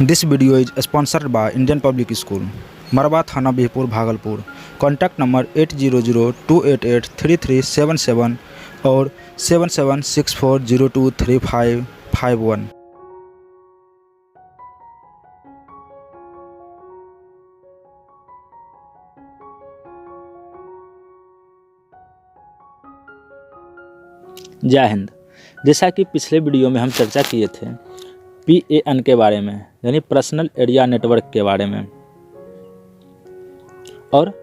This video is sponsored by Indian Public School, Marwa Thana Bihpur, Bhagalpur. Contact number 800-288-3377 और 7764023551। जय हिंद। जैसा कि पिछले वीडियो में हम चर्चा किए थे PAN के बारे में, यानी पर्सनल एरिया नेटवर्क के बारे में, और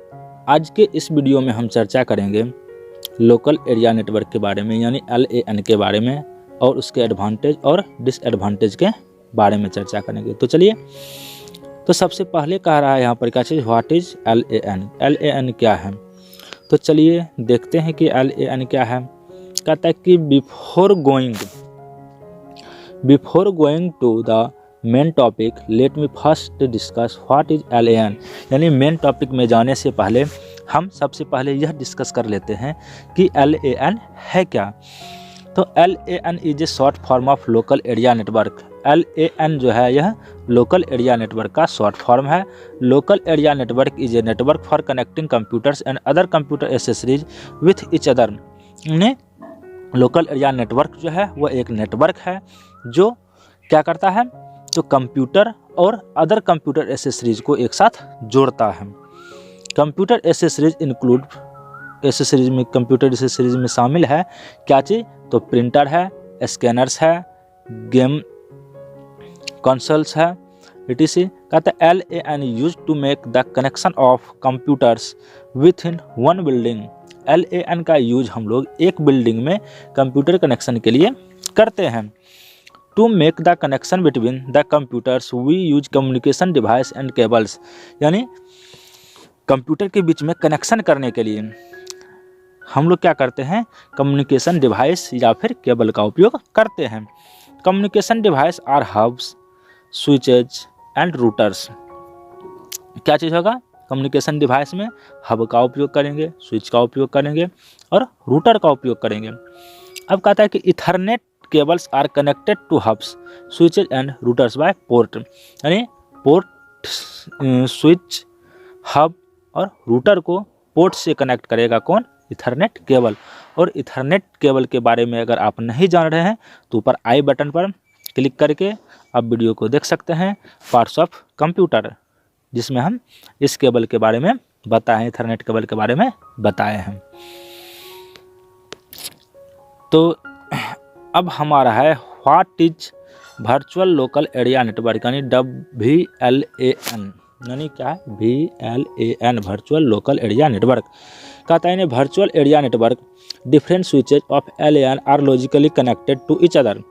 आज के इस वीडियो में हम चर्चा करेंगे लोकल एरिया नेटवर्क के बारे में, यानी LAN के बारे में, और उसके एडवांटेज और डिसएडवांटेज के बारे में चर्चा करेंगे। तो चलिए, तो सबसे पहले कह रहा है यहाँ पर क्या चीज़, व्हाट इज LAN। LAN क्या है, तो चलिए देखते हैं कि LAN क्या है। कहता है कि before going to the main topic let me first discuss what is LAN। यानी मेन टॉपिक में जाने से पहले हम सबसे पहले यह डिस्कस कर लेते हैं कि LAN है क्या। तो LAN is a short form of local area network. LAN जो है यह लोकल एरिया नेटवर्क का शॉर्ट फॉर्म है। Local area network is a network for connecting computers and other computer accessories with each other. Local area network जो है वह एक network है जो क्या करता है, तो कंप्यूटर और अदर कंप्यूटर एसेसरीज को एक साथ जोड़ता है। Computer accessories include computer accessories में शामिल है क्या चीज़, तो प्रिंटर है, स्कैनर्स है, गेम कंसोल्स है, etc। कहते हैं LAN use to make the connection of computers within one building. LAN का यूज हम लोग एक बिल्डिंग में कंप्यूटर कनेक्शन के लिए करते हैं। To make the connection between the computers we use communication device and cables. यानी कंप्यूटर के बीच में कनेक्शन करने के लिए हम लोग क्या करते हैं, कम्युनिकेशन डिवाइस या फिर केबल का उपयोग करते हैं। Communication device are hubs, switches and routers. क्या चीज़ होगा, कम्युनिकेशन डिवाइस में हब का उपयोग करेंगे, स्विच का उपयोग करेंगे और रूटर का उपयोग करेंगे। अब कहता है कि Ethernet cables are connected to hubs, switches and routers by port. यानी पोर्ट, स्विच, हब और रूटर को पोर्ट से कनेक्ट करेगा कौन, इथरनेट केबल। और इथरनेट केबल के बारे में अगर आप नहीं जान रहे हैं तो ऊपर आई बटन पर क्लिक करके आप वीडियो को देख सकते हैं, पार्ट्स ऑफ कंप्यूटर, जिसमें हम इस केबल के बारे में बताए हैं, इथरनेट केबल के बारे में बताए हैं। तो अब हमारा है what is virtual local area network, यानी VLAN। यानी क्या है, VLAN, virtual local area network. कहता है virtual area network different switches of LAN are logically connected to each other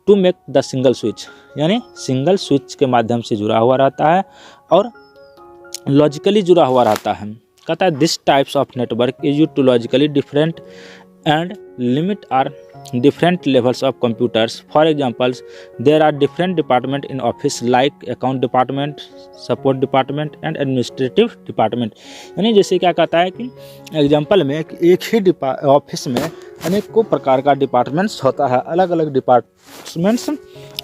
to make the single switch. यानी सिंगल स्विच के माध्यम से जुड़ा हुआ रहता है और लॉजिकली जुड़ा हुआ रहता है। कहता है this types of network is use to logically different and limit are different levels of computers. For examples, there are different department in office like account department, support department and administrative department। यानी जैसे क्या कहता है कि example में कि एक ही office में अनेकों प्रकार का डिपार्टमेंट्स होता है, अलग अलग डिपार्टमेंट्स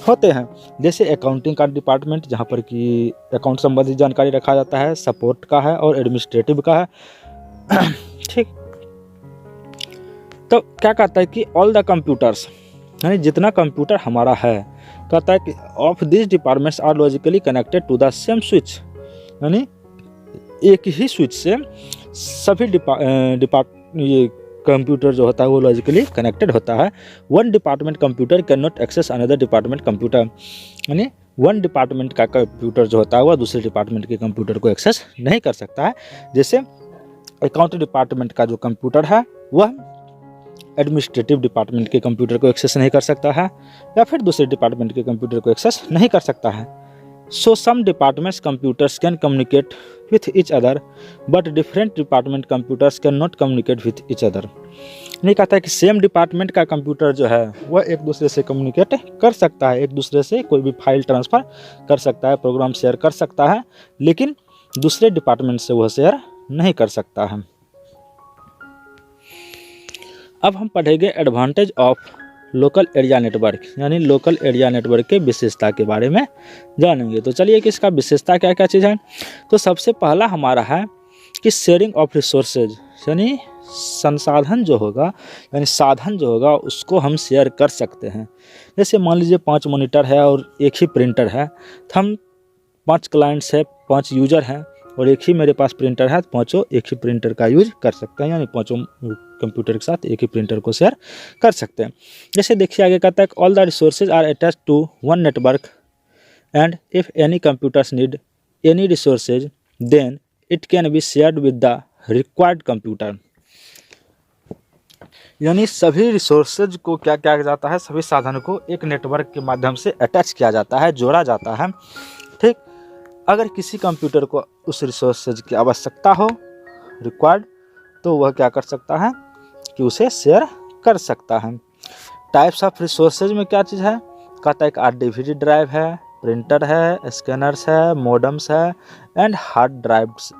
होते हैं। जैसे अकाउंटिंग का डिपार्टमेंट जहाँ पर कि अकाउंट संबंधित जानकारी रखा जाता है, सपोर्ट का है और एडमिनिस्ट्रेटिव का है। ठीक, तो क्या कहता है कि ऑल द कंप्यूटर्स, यानी जितना कंप्यूटर हमारा है, कहता है कि of this departments are logically connected to the same switch. यानी एक ही स्विच से सभी ये कंप्यूटर जो होता है वो लॉजिकली कनेक्टेड होता है। One department computer can not access another department computer. यानी वन डिपार्टमेंट का कंप्यूटर जो होता है वह दूसरे डिपार्टमेंट के कंप्यूटर को एक्सेस नहीं कर सकता है। जैसे अकाउंट डिपार्टमेंट का जो कंप्यूटर है वह एडमिनिस्ट्रेटिव डिपार्टमेंट के कंप्यूटर को एक्सेस नहीं कर सकता है, या फिर दूसरे डिपार्टमेंट के कंप्यूटर को एक्सेस नहीं कर सकता है। So some departments computers can communicate with each other but different department computers can not communicate with each other. नहीं, कहता है कि सेम डिपार्टमेंट का कंप्यूटर जो है वह एक दूसरे से कम्युनिकेट कर सकता है, एक दूसरे से कोई भी फाइल ट्रांसफ़र कर सकता है, प्रोग्राम शेयर कर सकता है, लेकिन दूसरे डिपार्टमेंट से वह शेयर नहीं कर सकता है। अब हम पढ़ेंगे advantage of local area network, यानी लोकल एरिया नेटवर्क के विशेषता के बारे में जानेंगे। तो चलिए कि इसका विशेषता क्या क्या चीज़ है। तो सबसे पहला हमारा है कि शेयरिंग ऑफ रिसोर्सेज, यानी संसाधन जो होगा, यानी साधन जो होगा उसको हम शेयर कर सकते हैं। जैसे मान लीजिए 5 मॉनिटर है और एक ही प्रिंटर है, तो हम 5 क्लाइंट्स है, 5 यूजर हैं और एक ही मेरे पास प्रिंटर है, तो पाँचों एक ही प्रिंटर का यूज कर सकते हैं, यानी पाँचों कंप्यूटर के साथ एक ही प्रिंटर को शेयर कर सकते हैं। जैसे देखिए आगे कहता है कि all the resources are attached to one network and if any computers need any resources then it can be shared with the required computer. यानी सभी रिसोर्सेज को क्या किया जाता है, सभी साधनों को एक नेटवर्क के माध्यम से अटैच किया जाता है, जोड़ा जाता है। ठीक, अगर किसी कंप्यूटर को उस रिसोर्सेज की आवश्यकता हो, रिक्वायर्ड, तो वह क्या कर सकता है कि उसे शेयर कर सकता है। टाइप्स ऑफ रिसोर्सेज में क्या चीज़ है, कहता है कि DVD ड्राइव है, प्रिंटर है, स्कैनर्स है, मोडम्स है एंड हार्ड ड्राइव्स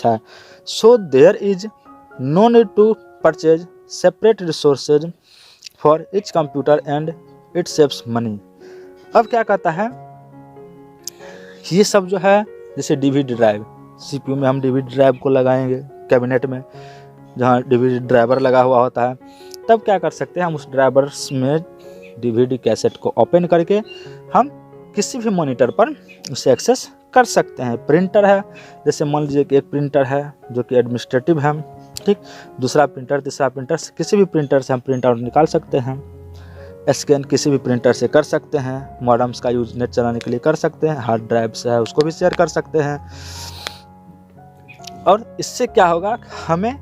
है। So there is no need to purchase separate resources for each computer and it saves money. अब क्या कहता है, ये सब जो है जैसे DVD ड्राइव, CPU में हम DVD ड्राइव को लगाएंगे कैबिनेट में, जहाँ DVD ड्राइवर लगा हुआ होता है, तब क्या कर सकते हैं हम उस ड्राइवर्स में DVD कैसेट को ओपन करके हम किसी भी मॉनिटर पर उसे एक्सेस कर सकते हैं। प्रिंटर है, जैसे मान लीजिए कि एक प्रिंटर है जो कि एडमिनिस्ट्रेटिव है, ठीक, दूसरा प्रिंटर, तीसरा प्रिंटर, किसी भी प्रिंटर से हम प्रिंट आउट निकाल सकते हैं। स्कैन किसी भी प्रिंटर से कर सकते हैं, मॉडम्स का यूज नेट चलाने के लिए कर सकते हैं, हार्ड ड्राइव से है उसको भी शेयर कर सकते हैं। और इससे क्या होगा, हमें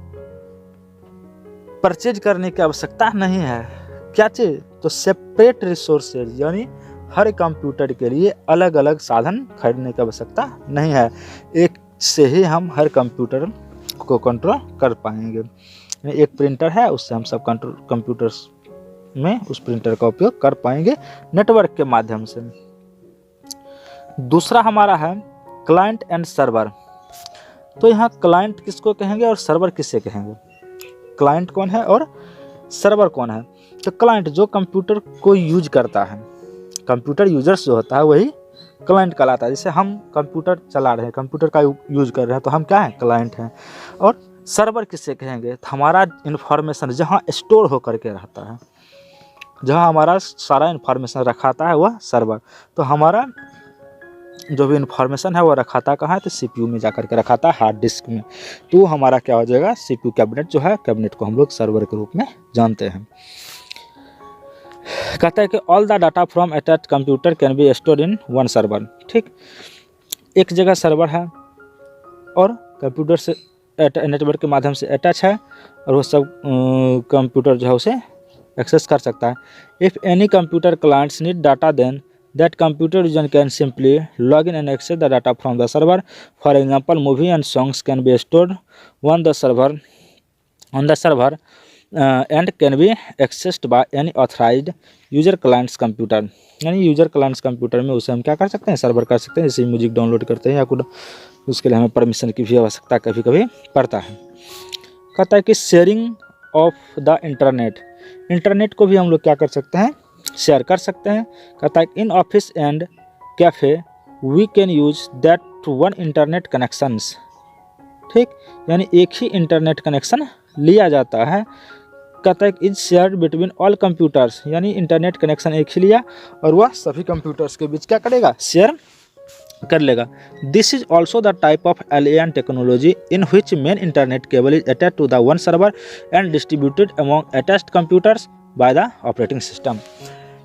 परचेज करने की आवश्यकता नहीं है। क्या चीज़, तो सेपरेट रिसोर्सेज, यानी हर कंप्यूटर के लिए अलग अलग साधन खरीदने की आवश्यकता नहीं है, एक से ही हम हर कंप्यूटर को कंट्रोल कर पाएंगे। एक प्रिंटर है, उससे हम सब कंप्यूटर्स में उस प्रिंटर का उपयोग कर पाएंगे नेटवर्क के माध्यम से। दूसरा हमारा है क्लाइंट एंड सर्वर। तो यहाँ क्लाइंट किसको कहेंगे और सर्वर किससे कहेंगे, क्लाइंट कौन है और सर्वर कौन है। तो क्लाइंट जो कंप्यूटर को यूज करता है, कंप्यूटर यूजर्स जो होता है वही क्लाइंट कहलाता है। जैसे हम कंप्यूटर चला रहे हैं, कंप्यूटर का यूज कर रहे हैं, तो हम क्या हैं, क्लाइंट हैं। और सर्वर किससे कहेंगे, तो हमारा इन्फॉर्मेशन जहाँ स्टोर होकर के रहता है, जहाँ हमारा सारा इन्फॉर्मेशन रखाता है वह सर्वर। तो हमारा जो भी इन्फॉर्मेशन है वो रखाता कहाँ है, तो CPU में जाकर के रखाता है, हार्ड डिस्क में। तो हमारा क्या हो जाएगा, CPU कैबिनेट जो है, कैबिनेट को हम लोग सर्वर के रूप में जानते हैं। कहता है कि all the data from attached computer can be stored in one server. ठीक, एक जगह सर्वर है और कंप्यूटर से नेटवर्क के माध्यम से अटैच है और वो सब कंप्यूटर जो है उसे एक्सेस कर सकता है। If any computer clients need data then that computer user can simply log in and access the data from the server. For example movie and songs can be stored on the server and can be accessed by any authorised user clients computer. यानी user clients computer में उसे हम क्या कर सकते हैं, server कर सकते हैं। जैसे म्यूजिक डाउनलोड करते हैं या कुछ, उसके लिए हमें परमिशन की भी आवश्यकता कभी कभी पड़ता है। कहता है कि शेयरिंग ऑफ द इंटरनेट को भी हम लोग क्या कर सकते हैं, शेयर कर सकते हैं। कहता है in office and cafe we can use that one internet connections. ठीक, यानी एक ही इंटरनेट कनेक्शन लिया जाता है। कहता है is shared between all computers, यानी इंटरनेट कनेक्शन एक ही लिया और वह सभी कंप्यूटर्स के बीच क्या करेगा, शेयर कर लेगा। This is also the type of LAN technology in which main internet cable is attached to the one server and distributed among attached computers by the operating system.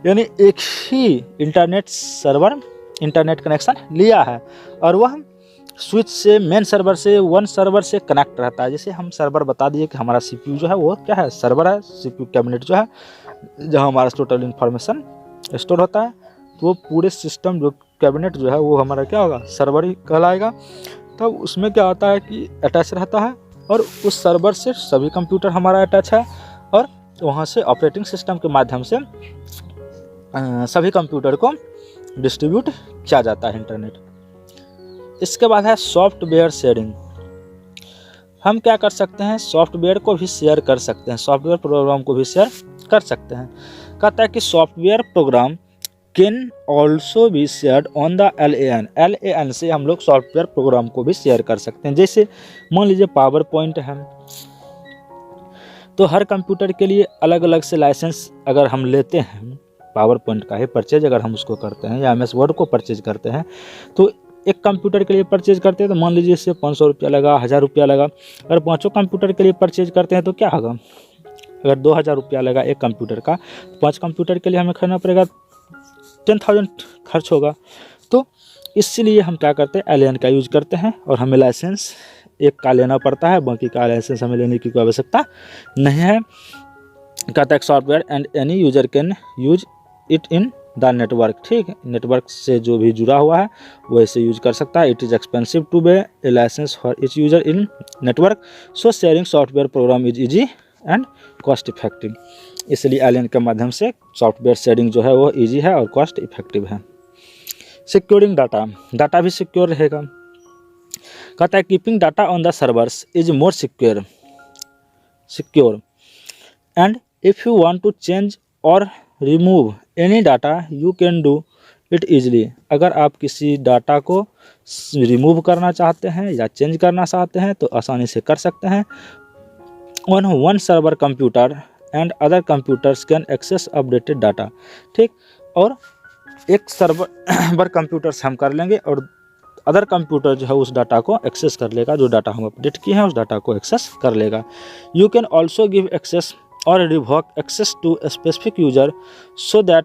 यानी एक ही इंटरनेट सर्वर इंटरनेट कनेक्शन लिया है और वह switch से, main server से, one server से कनेक्ट रहता है। जैसे हम सर्वर बता दिए कि हमारा CPU जो है वो क्या है, सर्वर है। CPU कैबिनेट जो है जहाँ हमारा टोटल इन्फॉर्मेशन स्टोर होता है, तो वो पूरे सिस्टम जो कैबिनेट जो है वो हमारा क्या होगा, सर्वर ही कहलाएगा। तब उसमें क्या होता है कि अटैच रहता है और उस सर्वर से सभी कंप्यूटर हमारा अटैच है और वहाँ से ऑपरेटिंग सिस्टम के माध्यम से सभी कंप्यूटर को डिस्ट्रीब्यूट किया जाता है इंटरनेट। इसके बाद है सॉफ्टवेयर शेयरिंग। हम क्या कर सकते हैं, सॉफ्टवेयर को भी शेयर कर सकते हैं, सॉफ्टवेयर प्रोग्राम को भी शेयर कर सकते हैं। कहता है कि software program can also be shared on the LAN से हम लोग सॉफ्टवेयर प्रोग्राम को भी शेयर कर सकते हैं। जैसे मान लीजिए पावर पॉइंट है, तो हर कंप्यूटर के लिए अलग अलग से लाइसेंस अगर हम लेते हैं, पावर पॉइंट का ही परचेज अगर हम उसको करते हैं या MS वर्ड को परचेज करते हैं, तो एक कंप्यूटर के लिए परचेज करते हैं तो मान लीजिए इससे 500 रुपया लगा, 1000 रुपया लगा। अगर 5 कंप्यूटर के लिए परचेज करते हैं तो क्या होगा, अगर 2000 रुपया लगा एक कंप्यूटर का, 5 कंप्यूटर के लिए हमें खरीदना पड़ेगा 10,000 खर्च होगा। तो इसलिए हम क्या करते हैं, LAN का यूज करते हैं और हमें लाइसेंस एक का लेना पड़ता है, बाकी का लाइसेंस हमें लेने की कोई आवश्यकता नहीं है। कहता है software and any user can use it in the network. ठीक है, नेटवर्क से जो भी जुड़ा हुआ है वो ऐसे यूज कर सकता है। It is expensive to buy a licence for each user in network, so sharing software program is easy and cost effective. इसलिए LAN के माध्यम से सॉफ्टवेयर शेयरिंग जो है वो इजी है और कॉस्ट इफेक्टिव है। सिक्योरिंग डाटा भी सिक्योर रहेगा। कहता है keeping data on the servers is more secure and if you want to change or remove any data you can do it easily. अगर आप किसी डाटा को रिमूव करना चाहते हैं या चेंज करना चाहते हैं तो आसानी से कर सकते हैं। On one server computer and other computers can access updated data. ठीक, और एक सर्वर कंप्यूटर से हम कर लेंगे और अदर कंप्यूटर जो है उस डाटा को एक्सेस कर लेगा, जो डाटा हम अपडेट किए हैं उस डाटा को एक्सेस कर लेगा। You can also give access or revoke access to specific user so that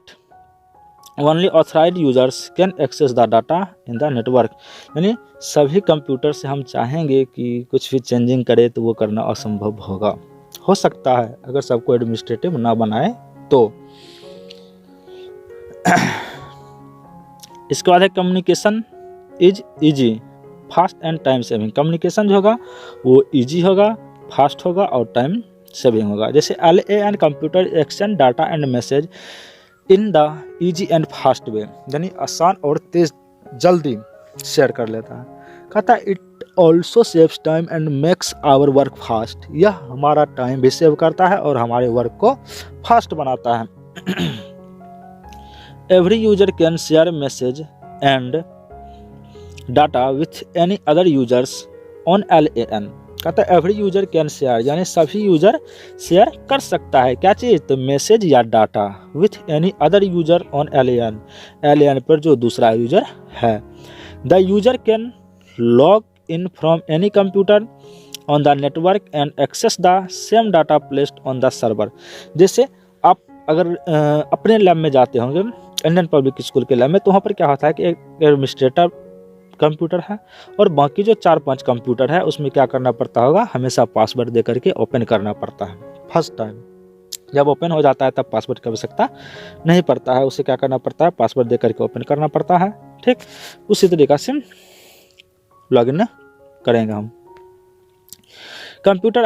only authorised users can access the data in the network. यानी सभी कंप्यूटर से हम चाहेंगे कि कुछ भी चेंजिंग करे तो वो करना असंभव होगा, हो सकता है अगर सबको एडमिनिस्ट्रेटिव ना बनाए तो। इसके बाद है communication is easy fast and time saving. Communication जो होगा वो इजी होगा, फास्ट होगा और टाइम सेविंग होगा। जैसे LAN computer exchange data and message in the easy and fast way, यानी आसान और तेज जल्दी शेयर कर लेता है। कहता है it also saves time and makes our work fast. यह हमारा टाइम भी सेव करता है और हमारे वर्क को फास्ट बनाता है। Every user can share message and data with any other users on LAN। कहता है एवरी यूजर कैन शेयर, यानी सभी यूजर शेयर कर सकता है क्या चीज़, तो मैसेज या data with any other user on LAN पर जो दूसरा यूजर है। The user can log in from any computer on the network and access the same data placed on the server. जैसे आप अगर अपने लैब में जाते होंगे, इंडियन पब्लिक स्कूल के लैब में, तो वहाँ पर क्या होता है कि एक एडमिनिस्ट्रेटर कंप्यूटर है और बाकी जो 4-5 कंप्यूटर है उसमें क्या करना पड़ता होगा, हमेशा पासवर्ड दे करके ओपन करना पड़ता है। फर्स्ट टाइम जब ओपन हो जाता है तब पासवर्ड की आवश्यकता नहीं पड़ता है, उसे क्या करना पड़ता है, पासवर्ड दे करके ओपन करना पड़ता है। ठीक, उसी तरीक़ा से लॉगिन करेंगे हम। कंप्यूटर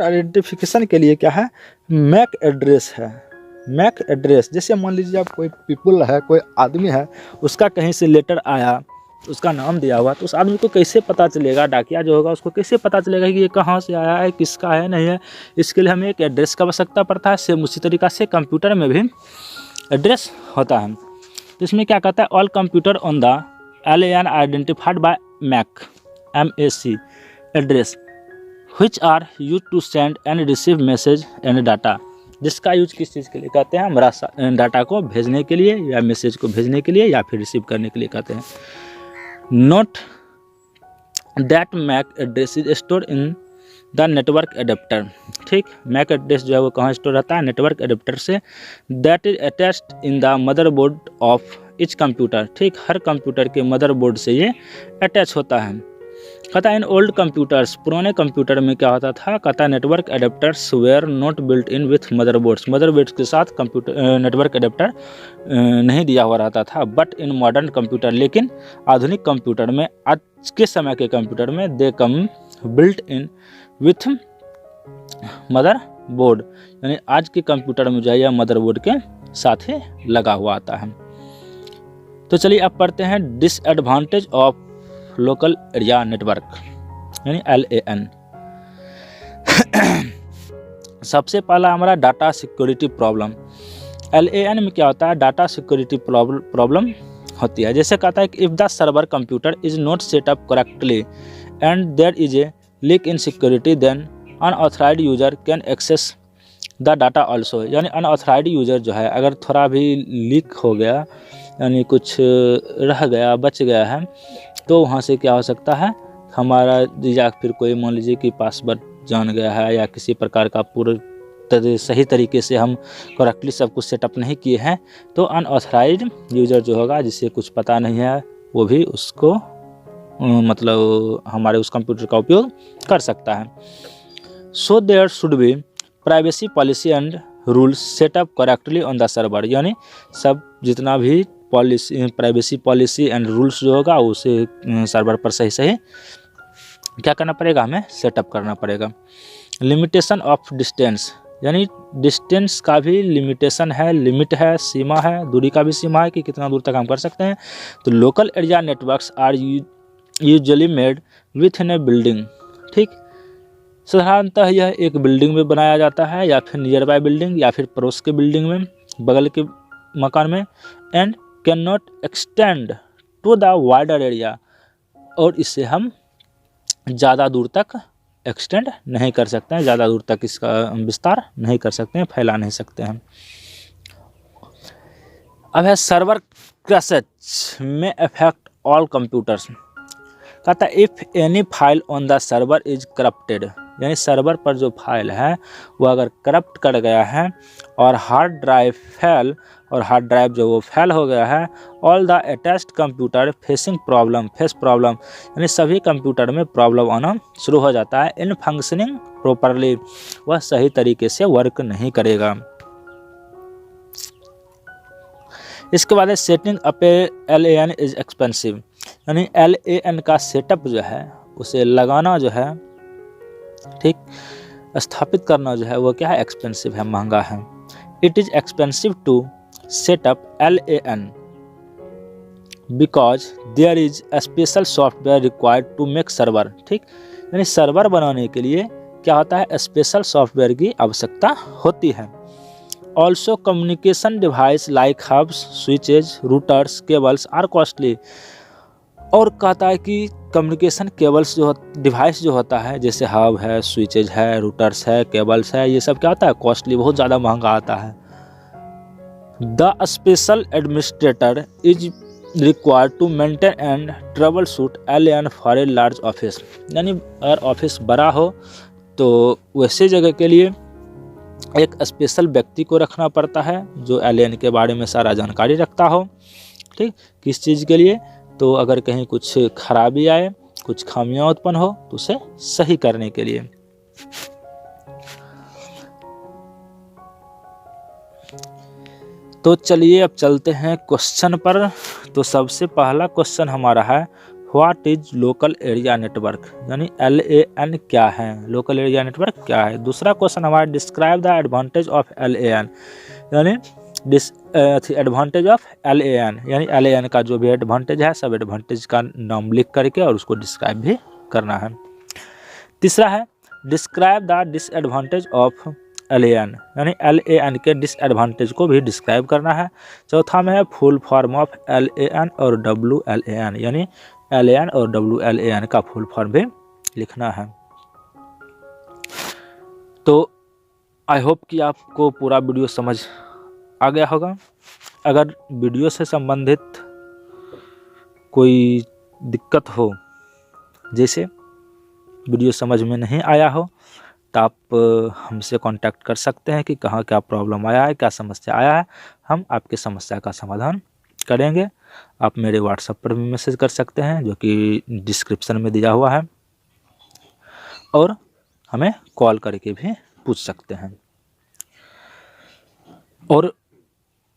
आइडेंटिफिकेशन के लिए क्या है, मैक एड्रेस है। मैक एड्रेस, जैसे मान लीजिए आप कोई पीपल है, कोई आदमी है, उसका कहीं से लेटर आया, उसका नाम दिया हुआ, तो उस आदमी को कैसे पता चलेगा, डाकिया जो होगा उसको कैसे पता चलेगा कि ये कहाँ से आया है, किसका है, नहीं है। इसके लिए हमें एक एड्रेस का आवश्यकता पड़ता है। सेम उसी तरीक़ा से कंप्यूटर में भी एड्रेस होता है। तो इसमें क्या कहता है, all computer on the LAN identified by MAC MAC address which are used to send and receive message and data। जिसका यूज किस चीज़ के लिए कहते हैं, हमारा डाटा को भेजने के लिए या मैसेज को भेजने के लिए या फिर रिसीव करने के लिए कहते हैं। Note that MAC address is store in the network adapter. ठीक, मैक एड्रेस जो है वो कहाँ स्टोर रहता है, नेटवर्क एडेप्टर से। That is attached in the motherboard of each computer. ठीक, हर कंप्यूटर के मदरबोर्ड से ये अटैच होता है। कहता है इन ओल्ड कंप्यूटर्स, पुराने कंप्यूटर में क्या होता था, कहता है network adapters were not built in with motherboards. Motherboards के साथ कंप्यूटर नेटवर्क एडेप्टर नहीं दिया हुआ रहता था। बट इन मॉडर्न कंप्यूटर, लेकिन आधुनिक कंप्यूटर में, आज के समय के कंप्यूटर में, दे कम बिल्ट इन विथ मदरबोर्ड, यानी आज के कंप्यूटर में जो है यह मदरबोर्ड के साथ ही लगा हुआ आता है। तो चलिए अब पढ़ते हैं disadvantage of local area network यानी LAN। सबसे पहला हमारा डाटा सिक्योरिटी प्रॉब्लम। LAN में क्या होता है, डाटा सिक्योरिटी प्रॉब्लम होती है। जैसे कहता है कि if the server computer is not set up correctly and there is a leak in security then unauthorised user can access the data also. यानी अनऑथराइज्ड यूजर जो है अगर थोड़ा भी लीक हो गया, यानी कुछ रह गया, बच गया है, तो वहाँ से क्या हो सकता है, हमारा या फिर कोई मान लीजिए कि पासवर्ड जान गया है या किसी प्रकार का पूरे सही तरीके से हम करेक्टली सब कुछ सेटअप नहीं किए हैं, तो अनऑथराइज्ड यूज़र जो होगा, जिसे कुछ पता नहीं है, वो भी उसको मतलब हमारे उस कंप्यूटर का उपयोग कर सकता है। So there should be privacy policy and rules setup correctly on the server. यानी सब जितना भी policy, privacy policy and rules जो होगा उसे सर्वर पर सही सही क्या करना पड़ेगा, हमें सेटअप करना पड़ेगा। लिमिटेशन ऑफ डिस्टेंस, यानी डिस्टेंस का भी लिमिटेशन है, लिमिट है, सीमा है, दूरी का भी सीमा है कि कितना दूर तक हम कर सकते हैं। तो local area networks are usually made within a building. ठीक, साधारणतः यह एक बिल्डिंग में बनाया जाता है या फिर नियर बाय बिल्डिंग या फिर पड़ोस के बिल्डिंग में, बगल के मकान में। And can not extend to the wider area, और इससे हम ज़्यादा दूर तक एक्सटेंड नहीं कर सकते हैं, ज़्यादा दूर तक इसका विस्तार नहीं कर सकते हैं, फैला नहीं सकते हैं। अब है सर्वर क्रैशेज में अफेक्ट ऑल कंप्यूटर्स। कहता है if any file on the server is corrupted, यानी सर्वर पर जो फाइल है वो अगर करप्ट कर गया है और हार्ड ड्राइव फेल, और हार्ड ड्राइव जो वो फेल हो गया है, all the attached computer face problem, यानी सभी कंप्यूटर में प्रॉब्लम आना शुरू हो जाता है। इन फंक्शनिंग प्रॉपरली, वह सही तरीके से वर्क नहीं करेगा। इसके बाद setting up LAN is expensive, यानी LAN का सेटअप जो है उसे लगाना जो है, ठीक, स्थापित करना जो है वो क्या है, एक्सपेंसिव है, महंगा है। It is expensive to setup LAN because there is a special software required to make server. ठीक, यानी सर्वर बनाने के लिए क्या होता है, स्पेशल सॉफ्टवेयर की आवश्यकता होती है। Also communication device like hubs, switches, routers, cables are costly. और कहता है कि कम्युनिकेशन केबल्स जो डिवाइस जो होता है, जैसे हब है, स्विचेज है, रूटर्स है, केबल्स है, ये सब क्या होता है, कॉस्टली, बहुत ज़्यादा महंगा आता है। The special administrator is required to maintain and troubleshoot LAN for a large office, यानी अगर ऑफिस बड़ा हो तो वैसे जगह के लिए एक स्पेशल व्यक्ति को रखना पड़ता है जो LAN के बारे में सारा जानकारी रखता हो। ठीक, किस चीज़ के लिए, तो अगर कहीं कुछ खराबी आए, कुछ खामियां उत्पन्न हो तो उसे सही करने के लिए। तो चलिए अब चलते हैं क्वेश्चन पर। तो सबसे पहला क्वेश्चन हमारा है what is local area network, यानी LAN क्या है, लोकल एरिया नेटवर्क क्या है। दूसरा क्वेश्चन हमारा describe the advantage of LAN, यानी एडवांटेज ऑफ LAN, यानी LAN का जो भी एडवांटेज है सब एडवांटेज का नाम लिख करके और उसको डिस्क्राइब भी करना है। तीसरा है describe the disadvantage of LAN, यानी LAN के डिसएडवांटेज को भी डिस्क्राइब करना है। चौथा में है फुल फॉर्म ऑफ LAN और WLAN, यानी LAN और WLAN का फुल फॉर्म भी लिखना है। तो आई होप कि आपको पूरा वीडियो समझ आ गया होगा। अगर वीडियो से संबंधित कोई दिक्कत हो, जैसे वीडियो समझ में नहीं आया हो, तो आप हमसे कांटेक्ट कर सकते हैं कि कहाँ क्या प्रॉब्लम आया है, क्या समस्या आया है, हम आपकी समस्या का समाधान करेंगे। आप मेरे व्हाट्सएप पर भी मैसेज कर सकते हैं जो कि डिस्क्रिप्शन में दिया हुआ है, और हमें कॉल करके भी पूछ सकते हैं। और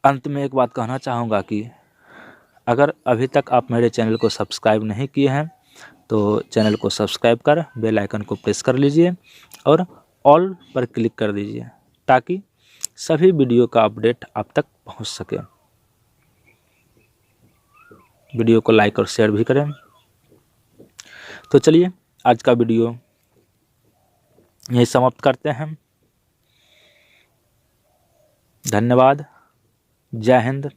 अंत में एक बात कहना चाहूँगा कि अगर अभी तक आप मेरे चैनल को सब्सक्राइब नहीं किए हैं तो चैनल को सब्सक्राइब कर बेल आइकन को प्रेस कर लीजिए और ऑल पर क्लिक कर दीजिए ताकि सभी वीडियो का अपडेट आप तक पहुंच सके। वीडियो को लाइक और शेयर भी करें। तो चलिए आज का वीडियो यही समाप्त करते हैं। धन्यवाद। जय हिंद।